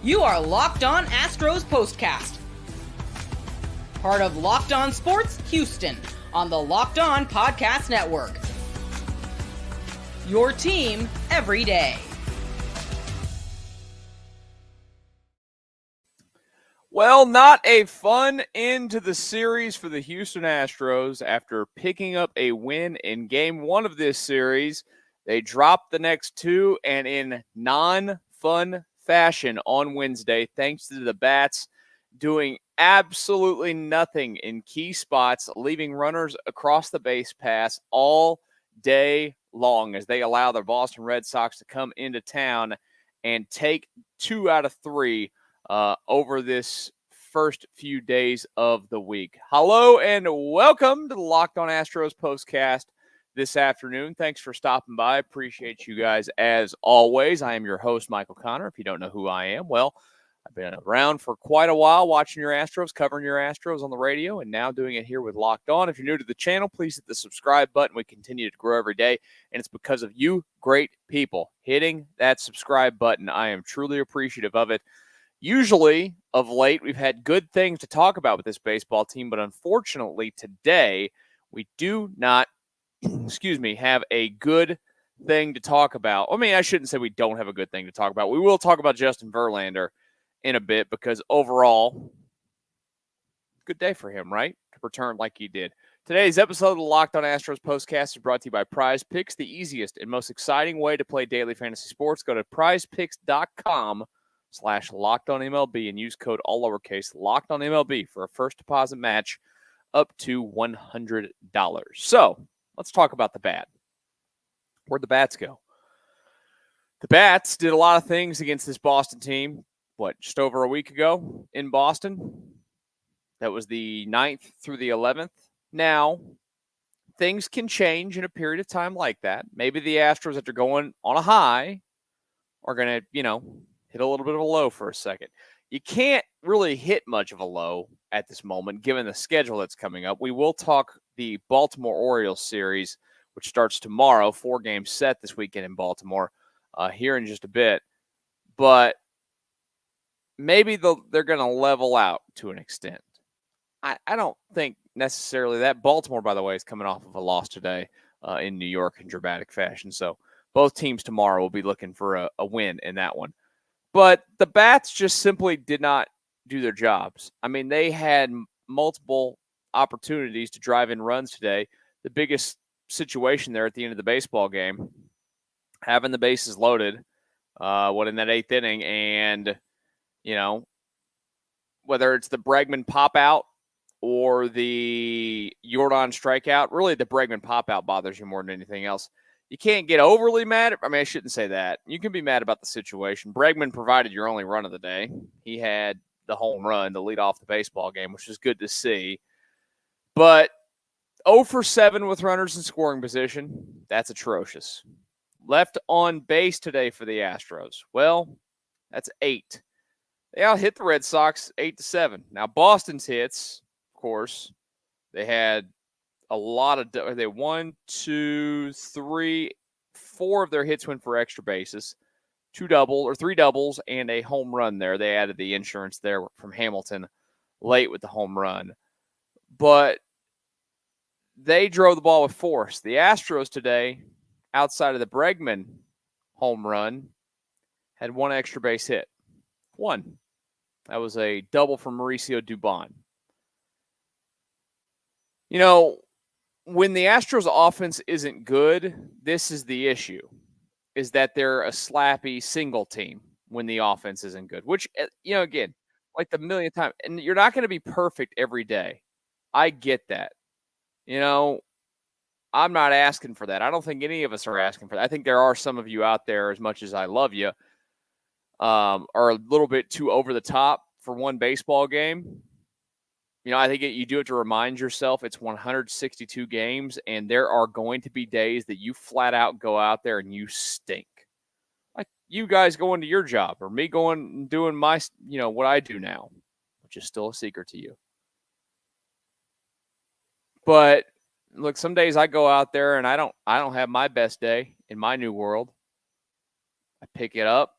You are Locked On Astros Postcast, part of Locked On Sports Houston on the Locked On Podcast Network. Your team every day. Well, not a fun end to the series for the Houston Astros. After picking up a win in Game 1 of this series, they dropped the next two, and in non-fun fashion on Wednesday, thanks to the bats doing absolutely nothing in key spots, leaving runners across the base paths all day long as they allow the Boston Red Sox to come into town and take 2 out of 3 over this first few days of the week. Hello and welcome to the Locked On Astros Postcast this afternoon. Thanks for stopping by. Appreciate you guys as always. I am your host, Michael Connor. If you don't know who I am, well, I've been around for quite a while watching your Astros, covering your Astros on the radio, and now doing it here with Locked On. If you're new to the channel, please hit the subscribe button. We continue to grow every day, and it's because of you great people hitting that subscribe button. I am truly appreciative of it. Usually, of late, we've had good things to talk about with this baseball team, but unfortunately today, we do not have a good thing to talk about. I mean, I shouldn't say we don't have a good thing to talk about. We will talk about Justin Verlander in a bit because overall, good day for him, right? To return like he did. Today's episode of the Locked On Astros Postcast is brought to you by PrizePicks, the easiest and most exciting way to play daily fantasy sports. Go to prizepicks.com/LockedOnMLB and use code all lowercase LockedOnMLB for a first deposit match up to $100. So, let's talk about the bat. Where'd the bats go? The bats did a lot of things against this Boston team, just over a week ago in Boston? That was the 9th through the 11th. Now, things can change in a period of time like that. Maybe the Astros, after going on a high, are going to, hit a little bit of a low for a second. You can't really hit much of a low at this moment, given the schedule that's coming up. We will talk the Baltimore Orioles series, which starts tomorrow, 4-game set this weekend in Baltimore, here in just a bit. But maybe they're going to level out to an extent. I don't think necessarily that. Baltimore, by the way, is coming off of a loss today in New York in dramatic fashion. So both teams tomorrow will be looking for a win in that one. But the bats just simply did not do their jobs. I mean, they had multiple opportunities to drive in runs today. The biggest situation there at the end of the baseball game, having the bases loaded, in that 8th inning, and, whether it's the Bregman pop-out or the Jordan strikeout, really the Bregman pop-out bothers you more than anything else. You can't get overly mad. I shouldn't say that. You can be mad about the situation. Bregman provided your only run of the day. He had the home run to lead off the baseball game, which is good to see. But 0 for 7 with runners in scoring position, that's atrocious. Left on base today for the Astros. Well, that's 8. They out-hit the Red Sox 8-7. Now, Boston's hits, of course, they had a lot of, 1, 2, 3, 4 of their hits went for extra bases, 3 doubles, and a home run there. They added the insurance there from Hamilton late with the home run. But they drove the ball with force. The Astros today, outside of the Bregman home run, had 1 extra base hit. 1. That was a double from Mauricio Dubon. When the Astros offense isn't good, this is the issue, is that they're a slappy single team when the offense isn't good, which, again, like the millionth time, and you're not going to be perfect every day. I get that. I'm not asking for that. I don't think any of us are asking for that. I think there are some of you out there, as much as I love you, are a little bit too over the top for one baseball game. I think you do it to remind yourself it's 162 games, and there are going to be days that you flat out go out there and you stink. Like you guys going to your job, or me going and doing my, what I do now, which is still a secret to you. But look, some days I go out there and I don't have my best day in my new world. I pick it up.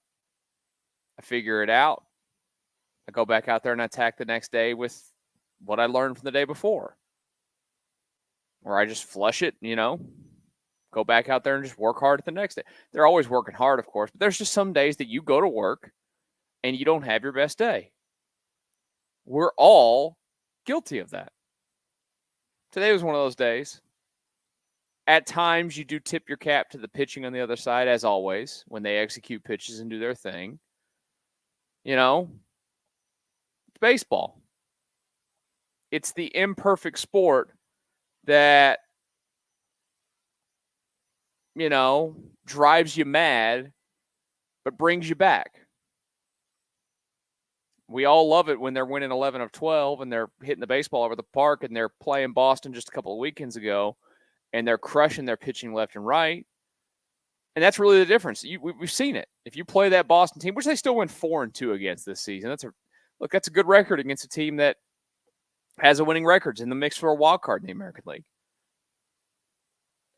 I figure it out. I go back out there and attack the next day with what I learned from the day before. Or I just flush it, go back out there and just work hard at the next day. They're always working hard, of course, but there's just some days that you go to work and you don't have your best day. We're all guilty of that. Today was one of those days. At times, you do tip your cap to the pitching on the other side, as always, when they execute pitches and do their thing. It's baseball. It's the imperfect sport that, drives you mad, but brings you back. We all love it when they're winning 11 of 12 and they're hitting the baseball over the park and they're playing Boston just a couple of weekends ago and they're crushing their pitching left and right. And that's really the difference. We've seen it. If you play that Boston team, which they still went 4-2 against this season, that's a good record against a team that has a winning record in the mix for a wild card in the American League.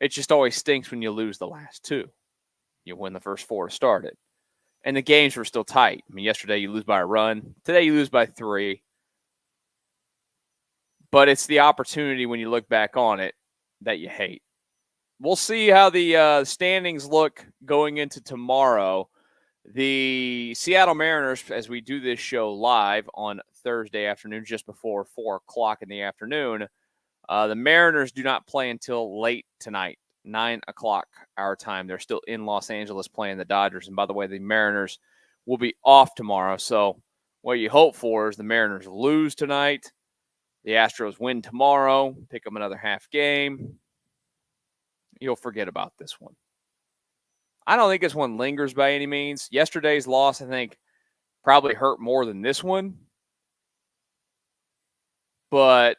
It just always stinks when you lose the last two. You win the first four to start it. And the games were still tight. I mean, yesterday you lose by a run. Today you lose by 3. But it's the opportunity when you look back on it that you hate. We'll see how the standings look going into tomorrow. The Seattle Mariners, as we do this show live on Thursday afternoon, just before 4 o'clock in the afternoon, the Mariners do not play until late tonight, 9 o'clock our time. They're still in Los Angeles playing the Dodgers. And by the way, the Mariners will be off tomorrow. So what you hope for is the Mariners lose tonight, the Astros win tomorrow, pick up another half game. You'll forget about this one. I don't think this one lingers by any means. Yesterday's loss, I think, probably hurt more than this one. But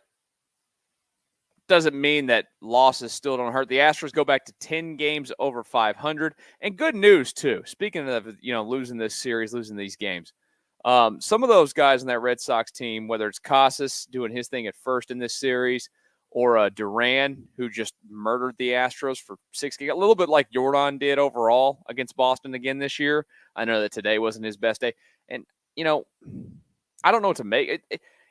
doesn't mean that losses still don't hurt. The Astros go back to 10 games over 500. And good news, too. Speaking of, losing this series, losing these games. Some of those guys on that Red Sox team, whether it's Casas doing his thing at first in this series, or Duran, who just murdered the Astros for 6 games, a little bit like Jordan did overall against Boston again this year. I know that today wasn't his best day. And, I don't know what to make.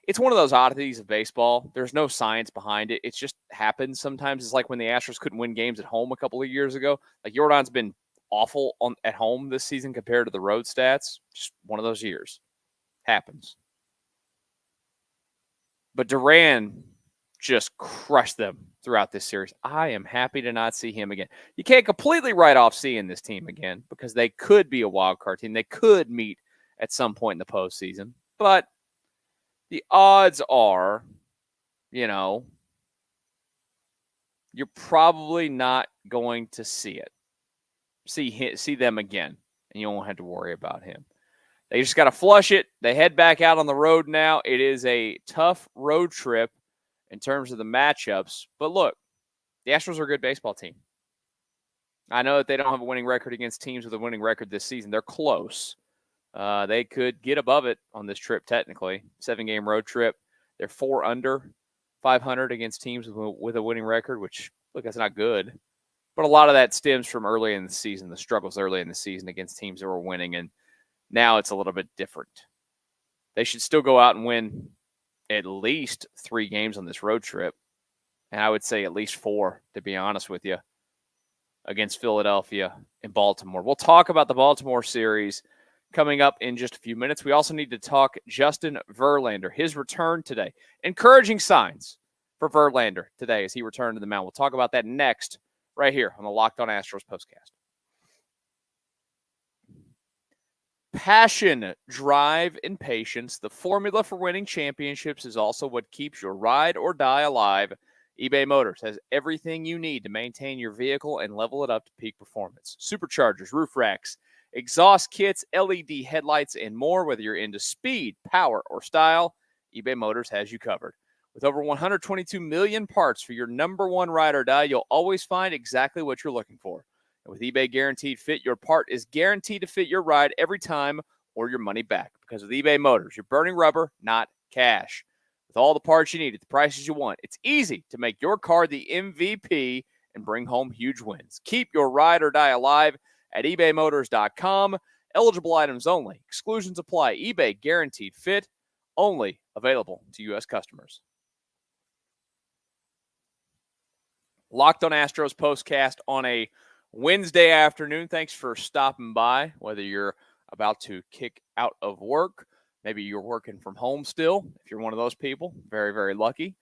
It's one of those oddities of baseball. There's no science behind it. It just happens sometimes. It's like when the Astros couldn't win games at home a couple of years ago. Like Jordan's been awful at home this season compared to the road stats. Just one of those years. Happens. But Duran just crushed them throughout this series. I am happy to not see him again. You can't completely write off seeing this team again because they could be a wild card team. They could meet at some point in the postseason. But the odds are, you're probably not going to see it. See them again, and you won't have to worry about him. They just got to flush it. They head back out on the road now. It is a tough road trip in terms of the matchups. But look, the Astros are a good baseball team. I know that they don't have a winning record against teams with a winning record this season. They're close. They could get above it on this trip technically. 7-game road trip. They're 4 under 500 against teams with a winning record, which, look, that's not good. But a lot of that stems from early in the season, the struggles early in the season against teams that were winning, and now it's a little bit different. They should still go out and win at least 3 games on this road trip, and I would say at least 4, to be honest with you, against Philadelphia and Baltimore. We'll talk about the Baltimore series coming up in just a few minutes. We also need to talk Justin Verlander, his return today. Encouraging signs for Verlander today as he returned to the mound. We'll talk about that next, right here on the Locked On Astros Postcast. Passion, drive, and patience. The formula for winning championships is also what keeps your ride or die alive. eBay Motors has everything you need to maintain your vehicle and level it up to peak performance. Superchargers, roof racks, exhaust kits, LED headlights, and more. Whether you're into speed, power, or style, eBay Motors has you covered. With over 122 million parts for your number one ride or die, you'll always find exactly what you're looking for. And with eBay Guaranteed Fit, your part is guaranteed to fit your ride every time or your money back. Because with eBay Motors, you're burning rubber, not cash. With all the parts you need at the prices you want, it's easy to make your car the MVP and bring home huge wins. Keep your ride or die alive at ebaymotors.com. Eligible items only. Exclusions apply. eBay guaranteed fit. Only available to U.S. customers. Locked On Astros Postcast on a Wednesday afternoon. Thanks for stopping by, whether you're about to kick out of work. Maybe you're working from home still. If you're one of those people, very, very lucky.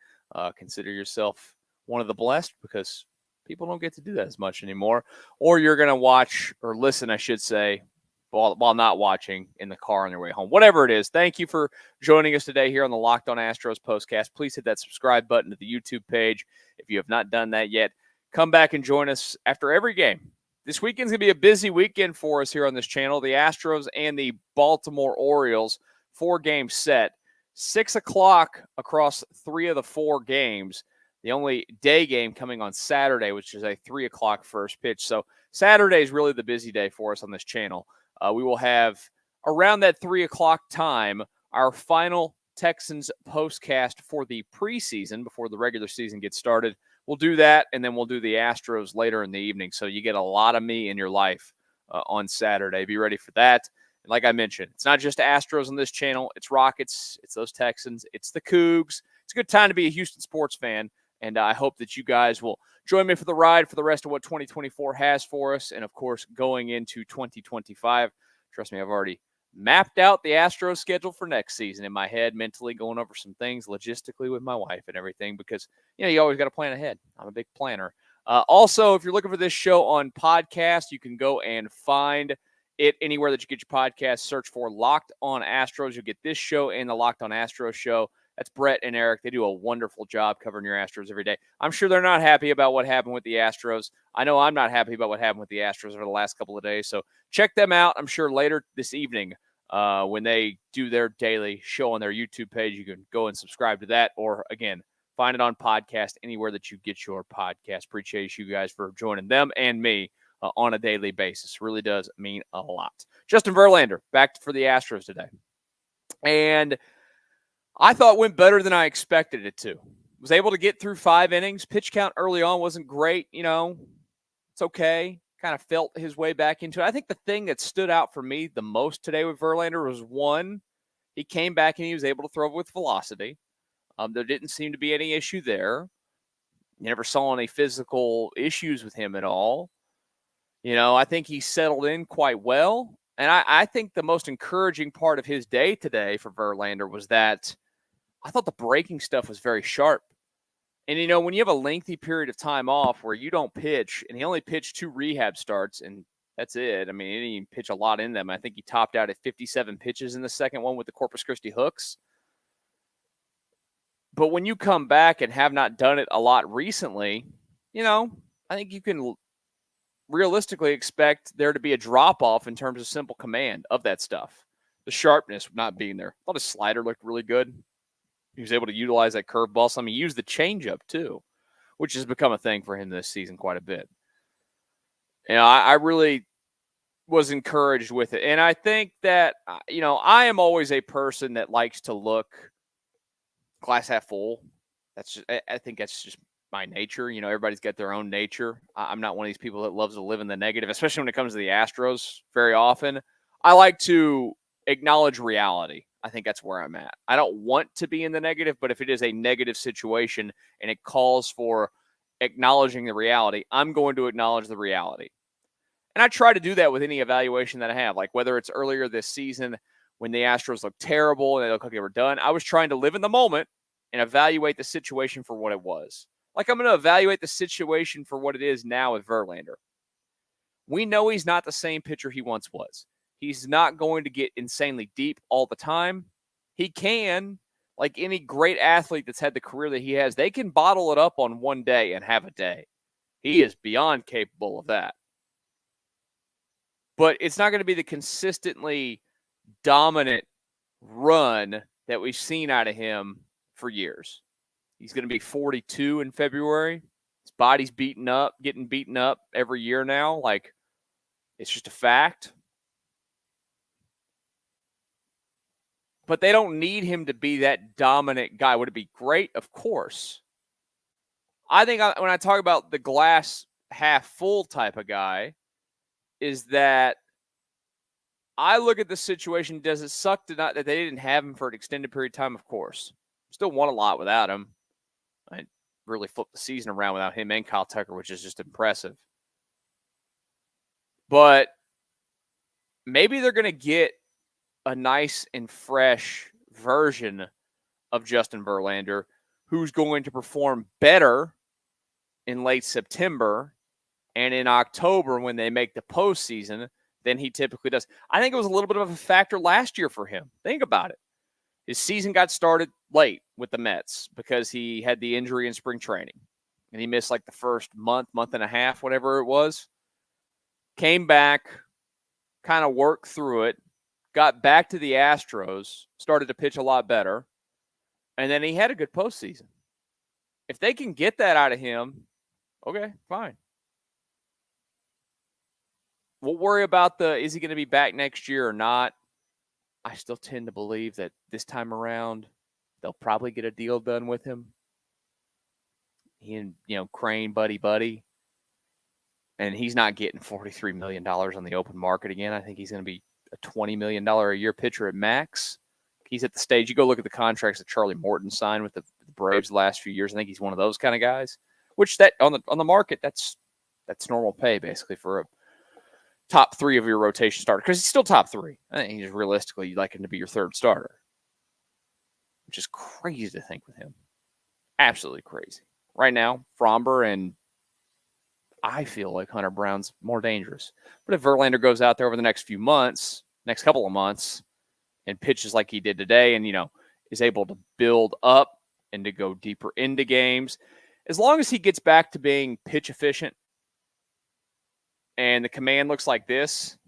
Consider yourself one of the blessed because people don't get to do that as much anymore. Or you're going to watch or listen, I should say, while not watching in the car on your way home. Whatever it is, thank you for joining us today here on the Locked On Astros Postcast. Please hit that subscribe button to the YouTube page if you have not done that yet. Come back and join us after every game. This weekend's going to be a busy weekend for us here on this channel. The Astros and the Baltimore Orioles, 4-game set. 6 o'clock across 3 of the 4 games. The only day game coming on Saturday, which is a 3 o'clock first pitch. So Saturday is really the busy day for us on this channel. We will have, around that 3 o'clock time, our final Texans postcast for the preseason before the regular season gets started. We'll do that, and then we'll do the Astros later in the evening. So you get a lot of me in your life on Saturday. Be ready for that. And like I mentioned, it's not just Astros on this channel. It's Rockets. It's those Texans. It's the Cougs. It's a good time to be a Houston sports fan, and I hope that you guys will join me for the ride for the rest of what 2024 has for us, and, of course, going into 2025. Trust me, I've already mapped out the Astros schedule for next season in my head, mentally going over some things logistically with my wife and everything because, you always got to plan ahead. I'm a big planner. Also, if you're looking for this show on podcast, you can go and find it anywhere that you get your podcast. Search for Locked On Astros. You'll get this show and the Locked On Astros show. That's Brett and Eric. They do a wonderful job covering your Astros every day. I'm sure they're not happy about what happened with the Astros. I know I'm not happy about what happened with the Astros over the last couple of days. So check them out. I'm sure later this evening when they do their daily show on their YouTube page, you can go and subscribe to that. Or, again, find it on podcast anywhere that you get your podcast. Appreciate you guys for joining them and me on a daily basis. Really does mean a lot. Justin Verlander back for the Astros today. And I thought went better than I expected it to. Was able to get through 5 innings. Pitch count early on wasn't great. It's okay. Kind of felt his way back into it. I think the thing that stood out for me the most today with Verlander was, one, he came back and he was able to throw with velocity. There didn't seem to be any issue there. You never saw any physical issues with him at all. I think he settled in quite well. And I think the most encouraging part of his day today for Verlander was that I thought the breaking stuff was very sharp. And, when you have a lengthy period of time off where you don't pitch, and he only pitched 2 rehab starts, and that's it. I mean, he didn't even pitch a lot in them. I think he topped out at 57 pitches in the second one with the Corpus Christi hooks. But when you come back and have not done it a lot recently, I think you can realistically expect there to be a drop-off in terms of simple command of that stuff. The sharpness not being there. I thought his slider looked really good. He was able to utilize that curveball. So, he used the changeup too, which has become a thing for him this season quite a bit. I really was encouraged with it. And I think that, I am always a person that likes to look glass half full. I think that's just my nature. Everybody's got their own nature. I'm not one of these people that loves to live in the negative, especially when it comes to the Astros very often. I like to acknowledge reality. I think that's where I'm at. I don't want to be in the negative, but if it is a negative situation and it calls for acknowledging the reality, I'm going to acknowledge the reality. And I try to do that with any evaluation that I have, like whether it's earlier this season when the Astros looked terrible and they looked like they were done. I was trying to live in the moment and evaluate the situation for what it was. Like I'm going to evaluate the situation for what it is now with Verlander. We know he's not the same pitcher he once was. He's not going to get insanely deep all the time. He can, like any great athlete that's had the career that he has, they can bottle it up on one day and have a day. He is beyond capable of that. But it's not going to be the consistently dominant run that we've seen out of him for years. He's going to be 42 in February. His body's getting beaten up every year now. Like, it's just a fact. But they don't need him to be that dominant guy. Would it be great? Of course. I think when I talk about the glass half full type of guy, is that I look at the situation. Does it suck that they didn't have him for an extended period of time? Of course. Still won a lot without him. I really flipped the season around without him and Kyle Tucker, which is just impressive. But maybe they're going to get a nice and fresh version of Justin Verlander who's going to perform better in late September and in October when they make the postseason than he typically does. I think it was a little bit of a factor last year for him. Think about it. His season got started late with the Mets because he had the injury in spring training. And he missed like the first month and a half, whatever it was. Came back, kind of worked through it, got back to the Astros, started to pitch a lot better, and then he had a good postseason. If they can get that out of him, okay, fine. We'll worry about is he going to be back next year or not? I still tend to believe that this time around, they'll probably get a deal done with him. He and, Crane, buddy. And he's not getting $43 million on the open market again. I think he's going to be a $20 million a year pitcher at max. He's at the stage. You go look at the contracts that Charlie Morton signed with the Braves the last few years. I think he's one of those kind of guys. Which that on the market, that's normal pay basically for a top three of your rotation starter. Because he's still top three. I think he's realistically you'd like him to be your third starter. Which is crazy to think with him. Absolutely crazy. Right now, Fromber and I feel like Hunter Brown's more dangerous. But if Verlander goes out there over the next couple of months, and pitches like he did today and, is able to build up and to go deeper into games, as long as he gets back to being pitch efficient and the command looks like this,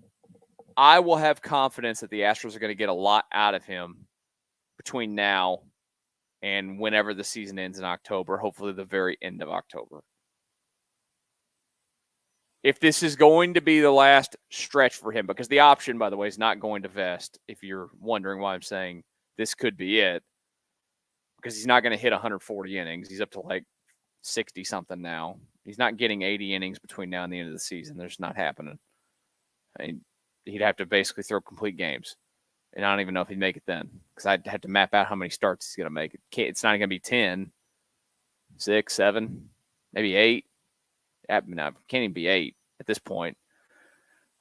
I will have confidence that the Astros are going to get a lot out of him between now and whenever the season ends in October, hopefully the very end of October. If this is going to be the last stretch for him, because the option, by the way, is not going to vest, if you're wondering why I'm saying this could be it, because he's not going to hit 140 innings. He's up to like 60-something now. He's not getting 80 innings between now and the end of the season. That's not happening. He'd have to basically throw complete games, and I don't even know if he'd make it then, because I'd have to map out how many starts he's going to make. It's not going to be 10, 6, 7, maybe 8. No, can't even be 8 at this point.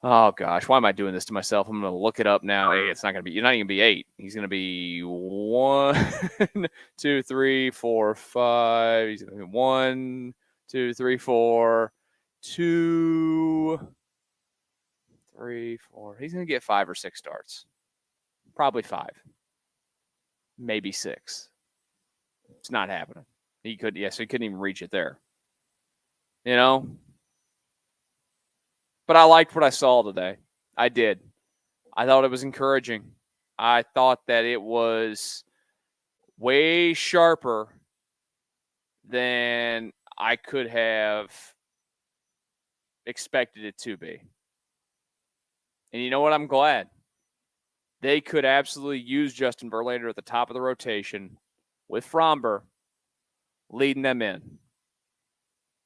Oh, gosh. Why am I doing this to myself? I'm going to look it up now. Hey, it's not going to be – you're not even going to be 8. He's going to be 1, 2, 3, 4, 5. He's going to be 1, 2, 3, 4, 2, 3, 4. He's going to get 5 or 6 starts. Probably 5. Maybe 6. It's not happening. So he couldn't even reach it there. But I liked what I saw today. I did. I thought it was encouraging. I thought that it was way sharper than I could have expected it to be. And you know what? I'm glad. They could absolutely use Justin Verlander at the top of the rotation with Fromber leading them in.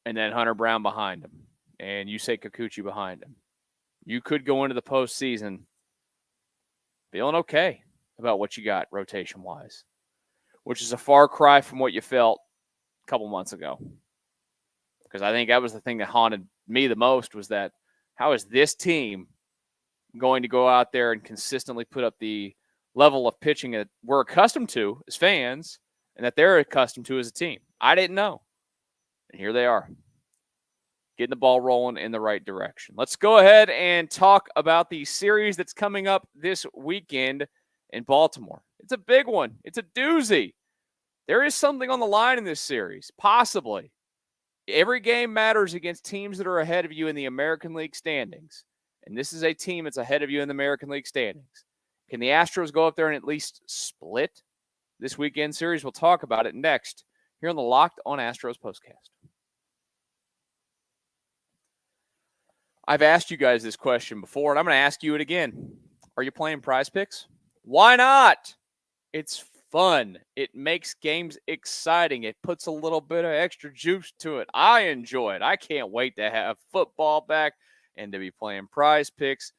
And then Hunter Brown behind him. And Yusei Kikuchi behind him. You could go into the postseason feeling okay about what you got rotation-wise. Which is a far cry from what you felt a couple months ago. Because I think that was the thing that haunted me the most, was that how is this team going to go out there and consistently put up the level of pitching that we're accustomed to as fans and that they're accustomed to as a team? I didn't know. And here they are, getting the ball rolling in the right direction. Let's go ahead and talk about the series that's coming up this weekend in Baltimore. It's a big one. It's a doozy. There is something on the line in this series, possibly. Every game matters against teams that are ahead of you in the American League standings. And this is a team that's ahead of you in the American League standings. Can the Astros go up there and at least split this weekend series? We'll talk about it next here on the Locked On Astros Postcast. I've asked you guys this question before, and I'm going to ask you it again. Are you playing PrizePicks? Why not? It's fun. It makes games exciting. It puts a little bit of extra juice to it. I enjoy it. I can't wait to have football back and to be playing PrizePicks.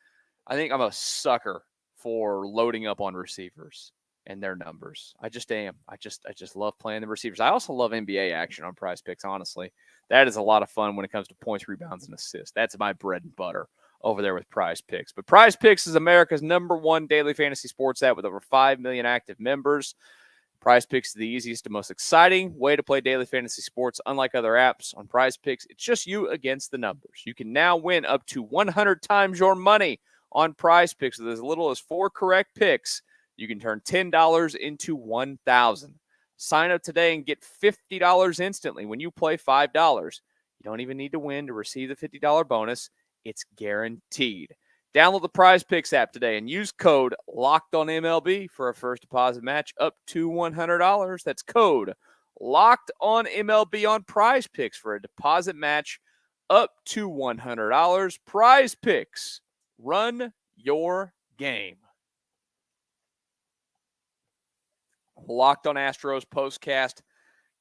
I think I'm a sucker for loading up on receivers and their numbers. I just am. I just love playing the receivers. I also love NBA action on PrizePicks, honestly. That is a lot of fun when it comes to points, rebounds, and assists. That's my bread and butter over there with PrizePicks. But PrizePicks is America's #1 daily fantasy sports app with over 5 million active members. PrizePicks is the easiest and most exciting way to play daily fantasy sports. Unlike other apps on PrizePicks, it's just you against the numbers. You can now win up to 100 times your money on PrizePicks with as little as 4 correct picks. You can turn $10 into $1,000. Sign up today and get $50 instantly when you play $5. You don't even need to win to receive the $50 bonus. It's guaranteed. Download the PrizePicks app today and use code LOCKEDONMLB for a first deposit match up to $100. That's code LOCKEDONMLB on PrizePicks for a deposit match up to $100. PrizePicks. Run your game. Locked On Astros Postcast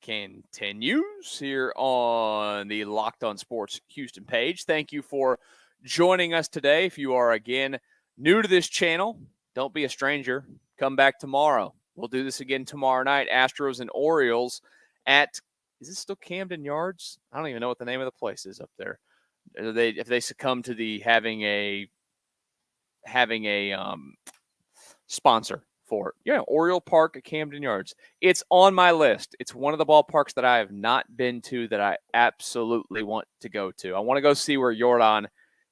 continues here on the Locked On Sports Houston page. Thank you for joining us today. If you are, again, new to this channel, don't be a stranger. Come back tomorrow. We'll do this again tomorrow night. Astros and Orioles at, is this still Camden Yards? I don't even know what the name of the place is up there. If they succumb to the having a sponsor for it. Yeah, Oriole Park at Camden Yards. It's on my list. It's one of the ballparks that I have not been to that I absolutely want to go to. I want to go see where Jordan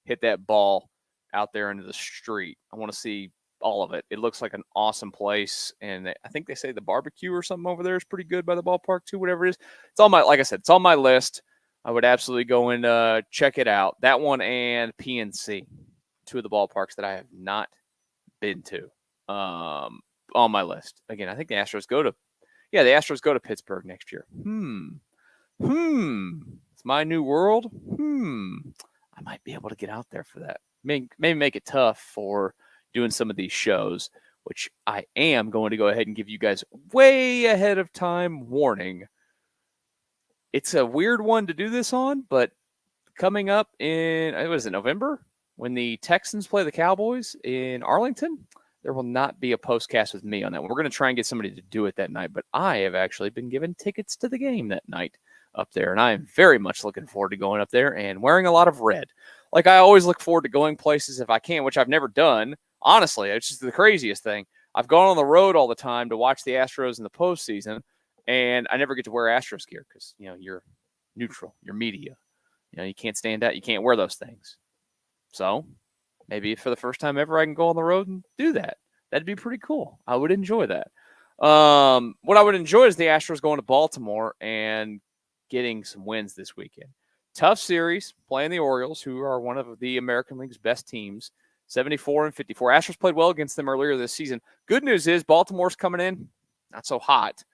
hit that ball out there into the street. I want to see all of it. It looks like an awesome place, and I think they say the barbecue or something over there is pretty good by the ballpark too, whatever it is. It's on my, like I said, it's on my list. I would absolutely go and check it out. That one and PNC, two of the ballparks that I have not been to. On my list. Again, I think the Astros go to Pittsburgh next year. It's my new world. I might be able to get out there for that. Maybe make it tough for doing some of these shows, which I am going to go ahead and give you guys way ahead of time warning. It's a weird one to do this on, but coming up in, what is it, November? When the Texans play the Cowboys in Arlington, there will not be a postcast with me on that one. We're going to try and get somebody to do it that night, but I have actually been given tickets to the game that night up there, and I am very much looking forward to going up there and wearing a lot of red. Like I always look forward to going places if I can, which I've never done. Honestly, it's just the craziest thing. I've gone on the road all the time to watch the Astros in the postseason, and I never get to wear Astros gear because, you're neutral, you're media. You can't stand out. You can't wear those things. So maybe for the first time ever, I can go on the road and do that. That'd be pretty cool. I would enjoy that. What I would enjoy is the Astros going to Baltimore and getting some wins this weekend. Tough series, playing the Orioles, who are one of the American League's best teams, 74-54. Astros played well against them earlier this season. Good news is Baltimore's coming in not so hot.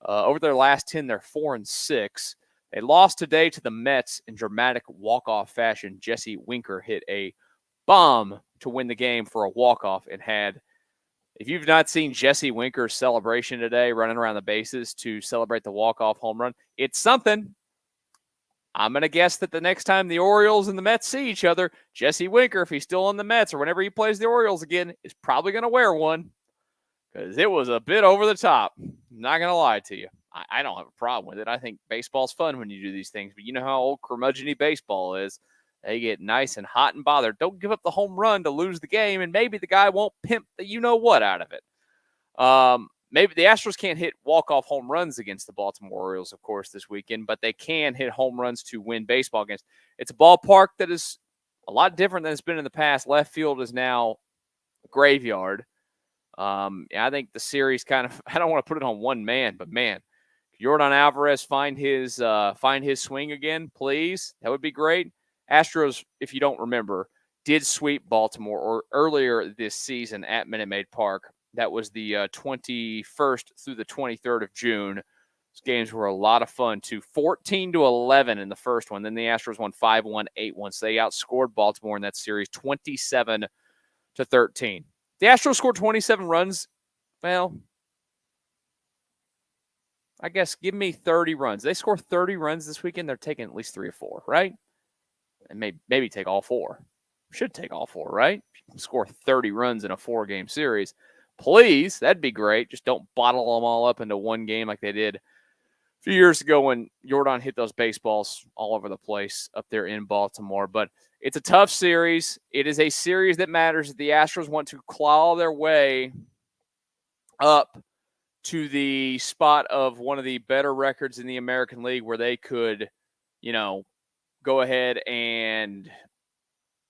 Over their last 10, they're 4-6. They lost today to the Mets in dramatic walk-off fashion. Jesse Winker hit a bomb to win the game for a walk-off and had, if you've not seen Jesse Winker's celebration today, running around the bases to celebrate the walk-off home run, it's something. I'm going to guess that the next time the Orioles and the Mets see each other, Jesse Winker, if he's still on the Mets or whenever he plays the Orioles again, is probably going to wear one because it was a bit over the top. I'm not going to lie to you. I don't have a problem with it. I think baseball's fun when you do these things, but you know how old curmudgeon-y baseball is. They get nice and hot and bothered. Don't give up the home run to lose the game, and maybe the guy won't pimp the you-know-what out of it. Maybe the Astros can't hit walk-off home runs against the Baltimore Orioles, of course, this weekend, but they can hit home runs to win baseball against. It's a ballpark that is a lot different than it's been in the past. Left field is now a graveyard. I think the series kind of, I don't want to put it on one man, but man, Jordan Alvarez find his swing again, please. That would be great. Astros, if you don't remember, did sweep Baltimore earlier this season at Minute Maid Park. That was the 21st through the 23rd of June. Those games were a lot of fun, too. 14-11 in the first one. Then the Astros won 5-1, 8-1. So they outscored Baltimore in that series 27-13. The Astros scored 27 runs. Well, I guess give me 30 runs. They score 30 runs this weekend. They're taking at least 3 or 4, right? And maybe take all 4. should take all 4, right? Score 30 runs in a 4-game series. Please, that'd be great. Just don't bottle them all up into one game like they did a few years ago when Jordan hit those baseballs all over the place up there in Baltimore. But it's a tough series. It is a series that matters. The Astros want to claw their way up to the spot of one of the better records in the American League where they could, go ahead and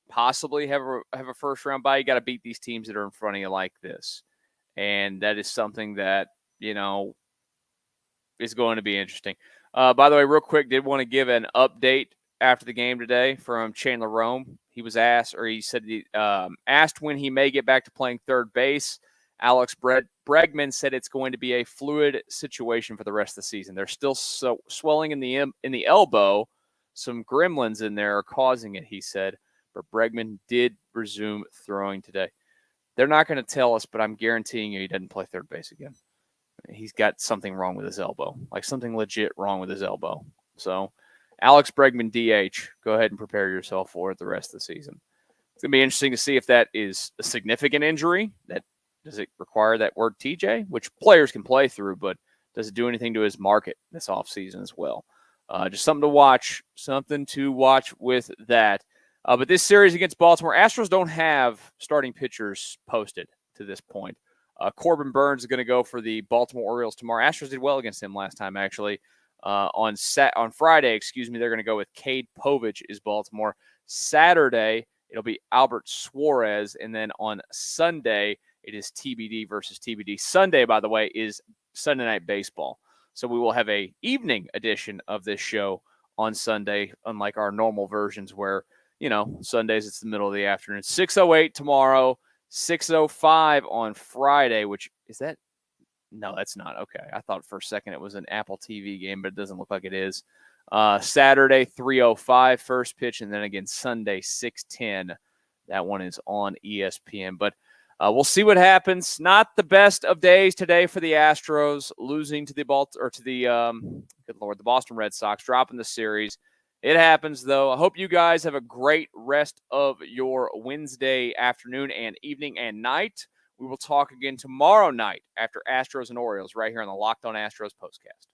possibly have a first-round bye. You got to beat these teams that are in front of you like this. And that is something that, is going to be interesting. By the way, real quick, did want to give an update after the game today from Chandler Rome. He was asked when he may get back to playing third base. Alex Bregman said it's going to be a fluid situation for the rest of the season. There's still swelling in the elbow. Some gremlins in there are causing it, he said. But Bregman did resume throwing today. They're not going to tell us, but I'm guaranteeing you he doesn't play third base again. He's got something wrong with his elbow, like something legit wrong with his elbow. So, Alex Bregman, DH, go ahead and prepare yourself for it the rest of the season. It's going to be interesting to see if that is a significant injury. Does it require that word TJ, which players can play through, but does it do anything to his market this offseason as well? Just something to watch with that. But this series against Baltimore, Astros don't have starting pitchers posted to this point. Corbin Burns is going to go for the Baltimore Orioles tomorrow. Astros did well against him last time, actually. On Friday, they're going to go with Cade Povich is Baltimore. Saturday, it'll be Albert Suarez. And then on Sunday, it is TBD versus TBD. Sunday, by the way, is Sunday Night Baseball. So we will have a evening edition of this show on Sunday, unlike our normal versions where, Sundays it's the middle of the afternoon. 6:08 tomorrow, 6:05 on Friday, which is that? No, that's not. Okay. I thought for a second it was an Apple TV game, but it doesn't look like it is. Saturday, 3:05 first pitch, and then again Sunday, 6:10. That one is on ESPN. But we'll see what happens. Not the best of days today for the Astros, losing to the Boston Red Sox, dropping the series. It happens, though. I hope you guys have a great rest of your Wednesday afternoon and evening and night. We will talk again tomorrow night after Astros and Orioles right here on the Locked On Astros Postcast.